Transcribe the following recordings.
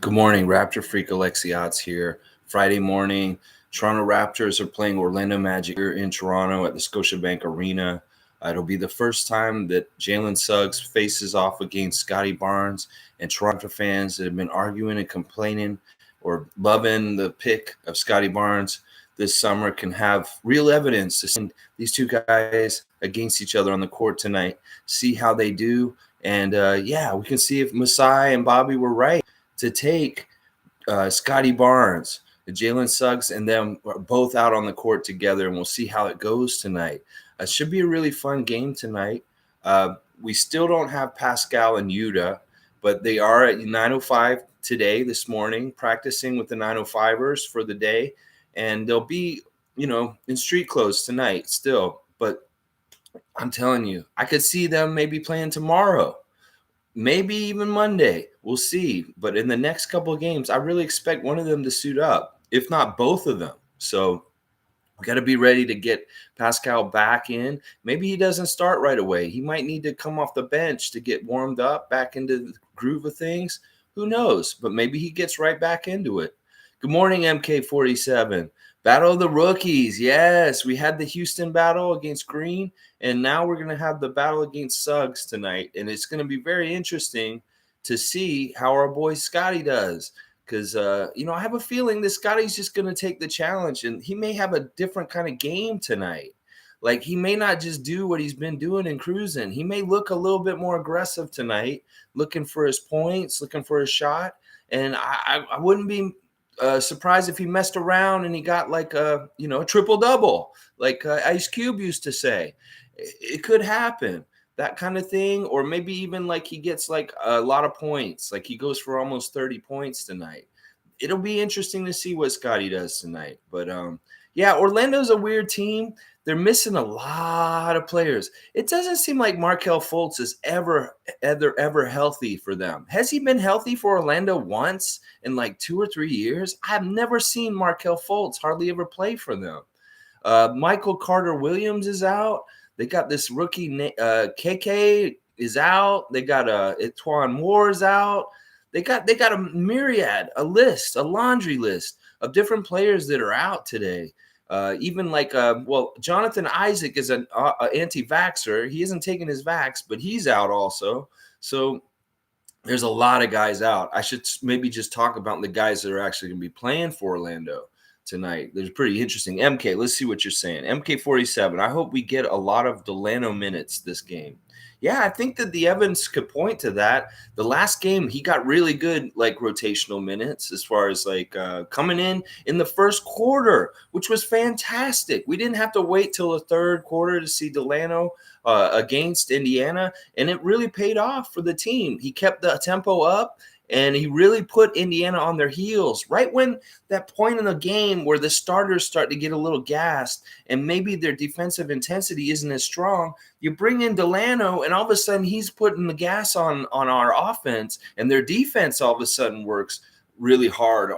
Good morning, Raptor Freak Alexiot's here. Friday morning, Toronto Raptors are playing Orlando Magic here in Toronto at the Scotiabank Arena. It'll be the first time that Jalen Suggs faces off against Scottie Barnes, and Toronto fans that have been arguing and complaining or loving the pick of Scottie Barnes this summer can have real evidence to see these two guys against each other on the court tonight, see how they do. And we can see if Masai and Bobby were right to take Scottie Barnes, Jalen Suggs, and them are both out on the court together, and we'll see how it goes tonight. It should be a really fun game tonight. We still don't have Pascal and Yuta, but they are at 9:05 today, this morning, practicing with the 9:05ers for the day, and they'll be, in street clothes tonight still. But I'm telling you, I could see them maybe playing tomorrow. Maybe even Monday. We'll see. But in the next couple of games, I really expect one of them to suit up, if not both of them. So we got to be ready to get Pascal back in. Maybe he doesn't start right away. He might need to come off the bench to get warmed up, back into the groove of things. Who knows? But maybe he gets right back into it. Good morning, MK47. Battle of the Rookies. Yes, we had the Houston battle against Green, and now we're going to have the battle against Suggs tonight. And it's going to be very interesting to see how our boy Scottie does. Because, I have a feeling that Scottie's just going to take the challenge, and he may have a different kind of game tonight. Like, he may not just do what he's been doing and cruising. He may look a little bit more aggressive tonight, looking for his points, looking for his shot. And I wouldn't be surprised if he messed around and he got like a triple-double, like Ice Cube used to say. It could happen, that kind of thing. Or maybe even like he gets like a lot of points, like he goes for almost 30 points tonight. It'll be interesting to see what Scottie does tonight. But Orlando's a weird team. They're missing a lot of players. It doesn't seem like Markelle Fultz is ever healthy for them. Has he been healthy for Orlando once in like 2 or 3 years? I've never seen Markelle Fultz hardly ever play for them. Michael Carter-Williams is out. They got this rookie, KK is out. They got Etwan Moore's out. They got a myriad, a laundry list of different players that are out today. Even like, Jonathan Isaac is an anti-vaxxer. He isn't taking his vax, but he's out also. So there's a lot of guys out. I should maybe just talk about the guys that are actually going to be playing for Orlando tonight. There's pretty interesting. MK, let's see what you're saying. MK47, I hope we get a lot of Delano minutes this game. Yeah, I think that the evidence could point to that. The last game, he got really good, like, rotational minutes as far as, like, coming in the first quarter, which was fantastic. We didn't have to wait till the third quarter to see Delano against Indiana, and it really paid off for the team. He kept the tempo up, and he really put Indiana on their heels right when that point in the game where the starters start to get a little gassed and maybe their defensive intensity isn't as strong. You bring in Delano, and all of a sudden he's putting the gas on our offense, and their defense all of a sudden works really hard.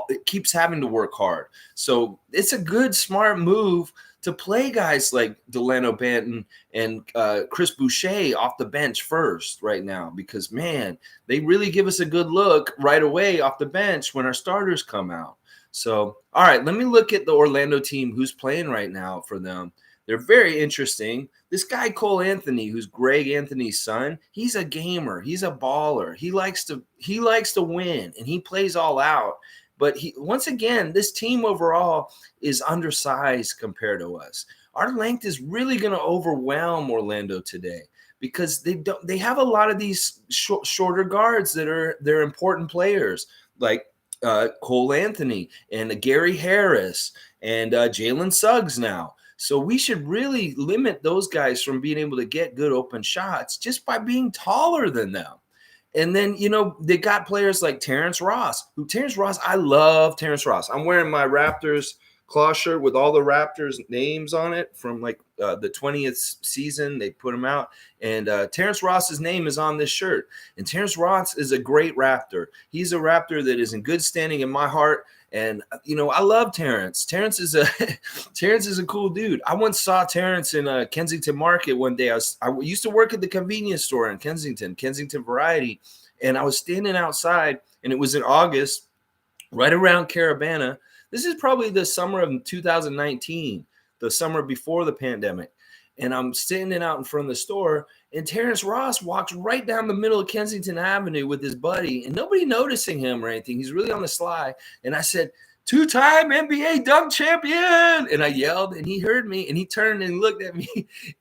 It keeps having to work hard. So it's a good, smart move to play guys like Delano Banton and Chris Boucher off the bench first right now, because, man, they really give us a good look right away off the bench when our starters come out. So, all right, let me look at the Orlando team who's playing right now for them. They're very interesting. This guy, Cole Anthony, who's Greg Anthony's son, he's a gamer. He's a baller. He likes to win, and he plays all out. But once again, this team overall is undersized compared to us. Our length is really going to overwhelm Orlando today because they have a lot of these shorter guards they're important players, like Cole Anthony and Gary Harris and Jalen Suggs now. So we should really limit those guys from being able to get good open shots just by being taller than them. And then, they got players like Terrence Ross, I love Terrence Ross. I'm wearing my Raptors claw shirt with all the Raptors names on it from like the 20th season. They put them out, and Terrence Ross's name is on this shirt. And Terrence Ross is a great Raptor. He's a Raptor that is in good standing in my heart. And, I love Terrence. Terrence is a cool dude. I once saw Terrence in Kensington Market one day. I used to work at the convenience store in Kensington Variety. And I was standing outside, and it was in August, right around Caravana. This is probably the summer of 2019, the summer before the pandemic. And I'm standing out in front of the store, and Terrence Ross walks right down the middle of Kensington Avenue with his buddy, and nobody noticing him or anything. He's really on the sly. And I said, two-time NBA dunk champion. And I yelled, and he heard me, and he turned and looked at me,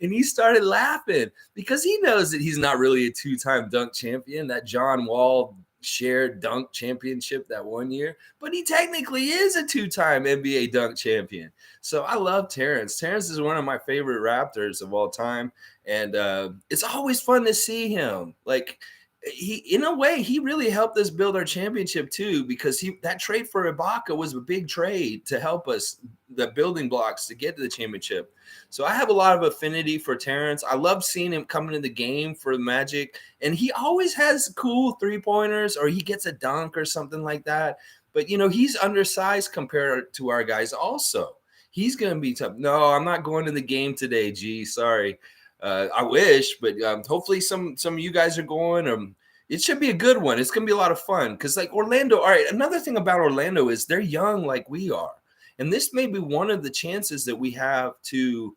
and he started laughing because he knows that he's not really a two-time dunk champion. That John Wall shared dunk championship that one year, but he technically is a two-time NBA dunk champion. So I love Terrence. Terrence is one of my favorite Raptors of all time, and it's always fun to see him. Like, he, in a way, he really helped us build our championship too, because that trade for Ibaka was a big trade to help us, the building blocks to get to the championship. So I have a lot of affinity for Terrence. I love seeing him come into the game for the Magic, and he always has cool three-pointers, or he gets a dunk or something like that. But, he's undersized compared to our guys also. He's going to be tough. No, I'm not going to the game today, G. Sorry. I wish, but hopefully some of you guys are going. It should be a good one. It's going to be a lot of fun because, like, Orlando. All right, another thing about Orlando is they're young like we are. And this may be one of the chances that we have to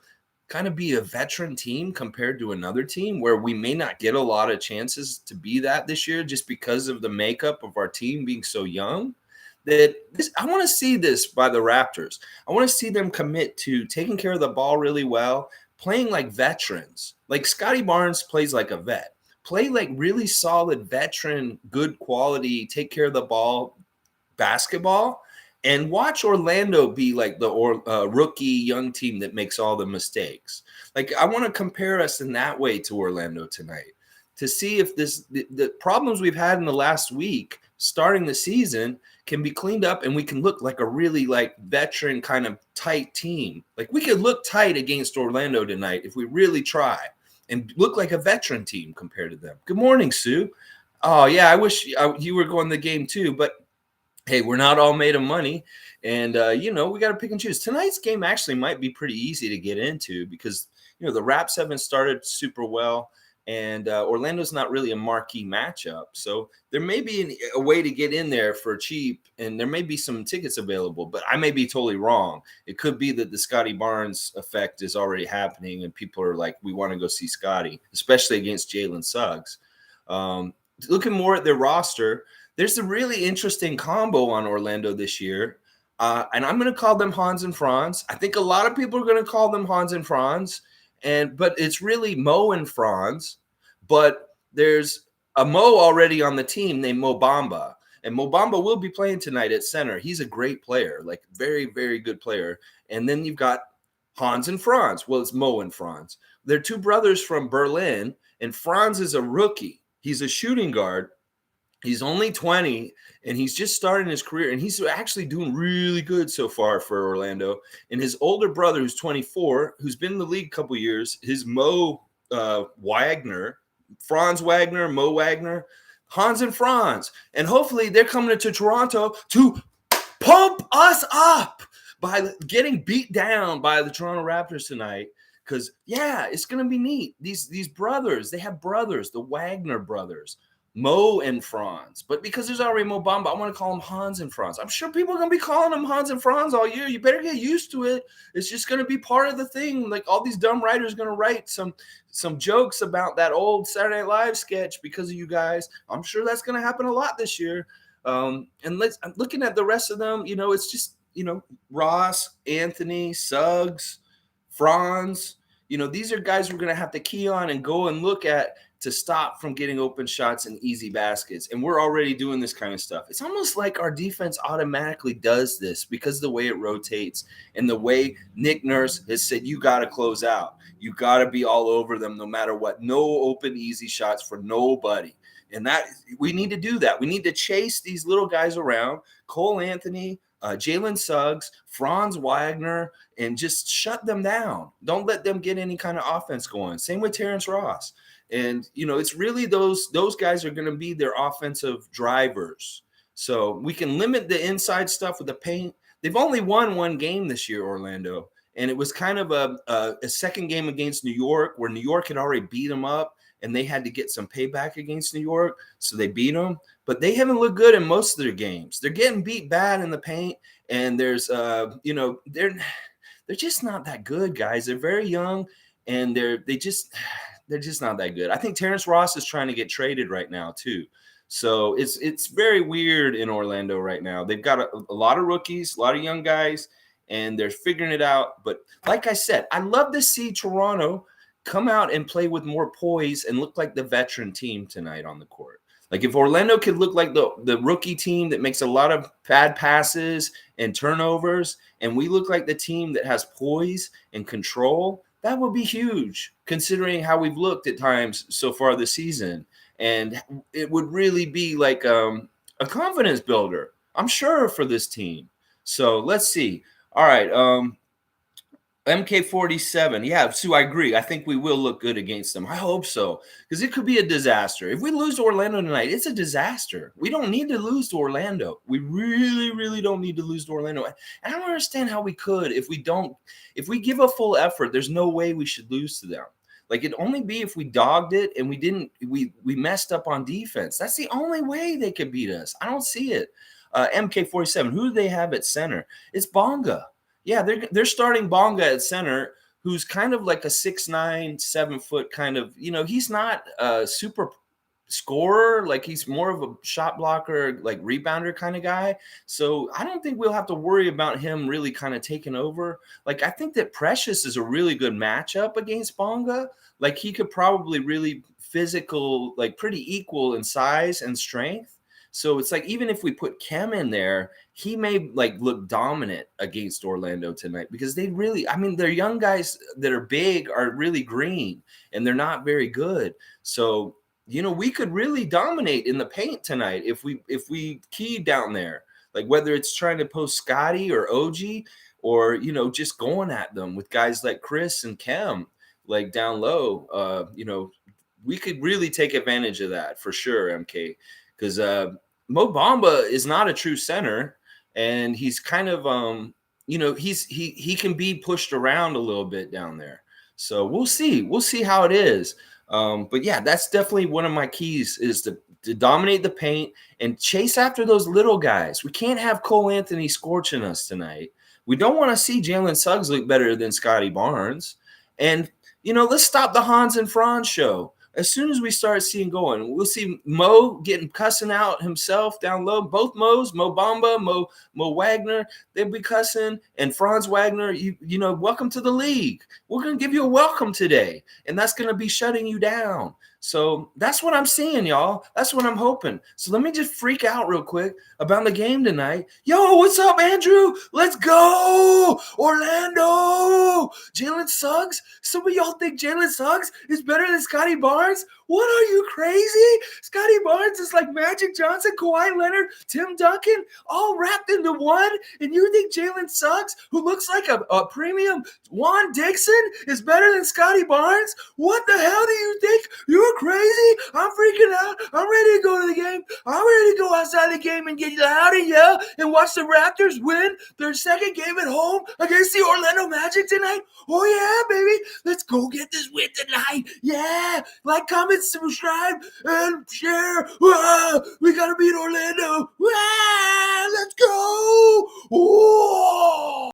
kind of be a veteran team compared to another team where we may not get a lot of chances to be that this year just because of the makeup of our team being so young. I want to see this by the Raptors. I want to see them commit to taking care of the ball really well, playing like veterans. Like Scottie Barnes plays like a vet. Play like really solid veteran, good quality, take care of the ball basketball, and watch Orlando be like the rookie young team that makes all the mistakes. Like, I want to compare us in that way to Orlando tonight to see if the problems we've had in the last week starting the season can be cleaned up and we can look like a really like veteran kind of tight team. Like, we could look tight against Orlando tonight if we really try and look like a veteran team compared to them. Good morning, Sue. Oh, yeah, I wish you were going to the game too, but hey, we're not all made of money, and we got to pick and choose. Tonight's game actually might be pretty easy to get into because the Raps haven't started super well, and Orlando's not really a marquee matchup. So there may be a way to get in there for cheap, and there may be some tickets available, but I may be totally wrong. It could be that the Scottie Barnes effect is already happening, and people are like, we want to go see Scottie, especially against Jalen Suggs. Looking more at their roster, there's a really interesting combo on Orlando this year, and I'm going to call them Hans and Franz. I think a lot of people are going to call them Hans and Franz, but it's really Mo and Franz. But there's a Mo already on the team named Mo Bamba, and Mo Bamba will be playing tonight at center. He's a great player, like very, very good player. And then you've got Hans and Franz. Well, it's Mo and Franz. They're two brothers from Berlin, and Franz is a rookie. He's a shooting guard. He's only 20, and he's just starting his career, and he's actually doing really good so far for Orlando. And his older brother, who's 24, who's been in the league a couple years, his Mo Wagner, Franz Wagner, Mo Wagner, Hans and Franz. And hopefully they're coming to Toronto to pump us up by getting beat down by the Toronto Raptors tonight. Because, yeah, it's going to be neat. These brothers, they have brothers, the Wagner brothers. Mo and Franz, but because there's already Mo Bamba, I want to call him Hans and Franz. I'm sure people are going to be calling him Hans and Franz all year. You better get used to it. It's just going to be part of the thing. Like, all these dumb writers are going to write some jokes about that old Saturday Night Live sketch because of you guys. I'm sure that's going to happen a lot this year. And I'm looking at the rest of them, it's just, Ross, Anthony, Suggs, Franz. These are guys we're going to have to key on and go and look at to stop from getting open shots and easy baskets. And we're already doing this kind of stuff. It's almost like our defense automatically does this because of the way it rotates and the way Nick Nurse has said, you got to close out. You got to be all over them no matter what. No open, easy shots for nobody. And that we need to do that. We need to chase these little guys around, Cole Anthony, Jalen Suggs, Franz Wagner, and just shut them down. Don't let them get any kind of offense going. Same with Terrence Ross. And, it's really those guys are going to be their offensive drivers. So we can limit the inside stuff with the paint. They've only won one game this year, Orlando. And it was kind of a second game against New York where New York had already beat them up. and they had to get some payback against New York, so they beat them. But they haven't looked good in most of their games. They're getting beat bad in the paint, and there's they're just not that good, guys. They're very young, and they're just not that good. I think Terrence Ross is trying to get traded right now too. So it's very weird in Orlando right now. They've got a lot of rookies, a lot of young guys, and they're figuring it out. But like I said, I love to see Toronto come out and play with more poise and look like the veteran team tonight on the court. Like if Orlando could look like the rookie team that makes a lot of bad passes and turnovers, and we look like the team that has poise and control, that would be huge considering how we've looked at times so far this season. And it would really be like a confidence builder, I'm sure, for this team. So let's see. All right. MK47. Yeah, Sue, I agree. I think we will look good against them. I hope so, because it could be a disaster. If we lose to Orlando tonight, it's a disaster. We don't need to lose to Orlando. We really, really don't need to lose to Orlando. And I don't understand how we could if we give a full effort, there's no way we should lose to them. Like it'd only be if we dogged it and we messed up on defense. That's the only way they could beat us. I don't see it. MK47, who do they have at center? It's Bonga. Yeah, they're starting Bonga at center, who's kind of like a 6'9", 7 foot kind of, he's not a super scorer. Like he's more of a shot blocker, like rebounder kind of guy. So I don't think we'll have to worry about him really kind of taking over. Like I think that Precious is a really good matchup against Bonga. Like he could probably really physical, like pretty equal in size and strength. So it's like even if we put Kem in there, he may like look dominant against Orlando tonight because their young guys that are big are really green and they're not very good. So, we could really dominate in the paint tonight if we key down there, like whether it's trying to post Scottie or OG or, just going at them with guys like Chris and Kem, like down low. We could really take advantage of that for sure, MK. Because Mo Bamba is not a true center, and he's kind of he can be pushed around a little bit down there. So we'll see how it is. But yeah, that's definitely one of my keys is to dominate the paint and chase after those little guys. We can't have Cole Anthony scorching us tonight. We don't want to see Jalen Suggs look better than Scottie Barnes. And let's stop the Hans and Franz show. As soon as we start seeing going, we'll see Mo getting cussing out himself down low. Both Mo's, Mo Bamba, Mo Wagner, they'll be cussing. And Franz Wagner, welcome to the league. We're going to give you a welcome today. And that's going to be shutting you down. So that's what I'm seeing, y'all. That's what I'm hoping. So let me just freak out real quick about the game tonight. Yo, what's up, Andrew? Let's go! Orlando! Jalen Suggs? Some of y'all think Jalen Suggs is better than Scottie Barnes? What, are you crazy? Scottie Barnes is like Magic Johnson, Kawhi Leonard, Tim Duncan, all wrapped into one? And you think Jalen Suggs, who looks like a premium Juan Dixon, is better than Scottie Barnes? What the hell do you think? You're crazy? I'm freaking out. I'm ready to go to the game. I'm ready to go outside the game and get loud and yell and watch the Raptors win their second game at home against the Orlando Magic tonight. Oh, yeah, baby. Let's go get this win tonight. Yeah. Like, comment, subscribe, and share. We got to beat Orlando. Let's go.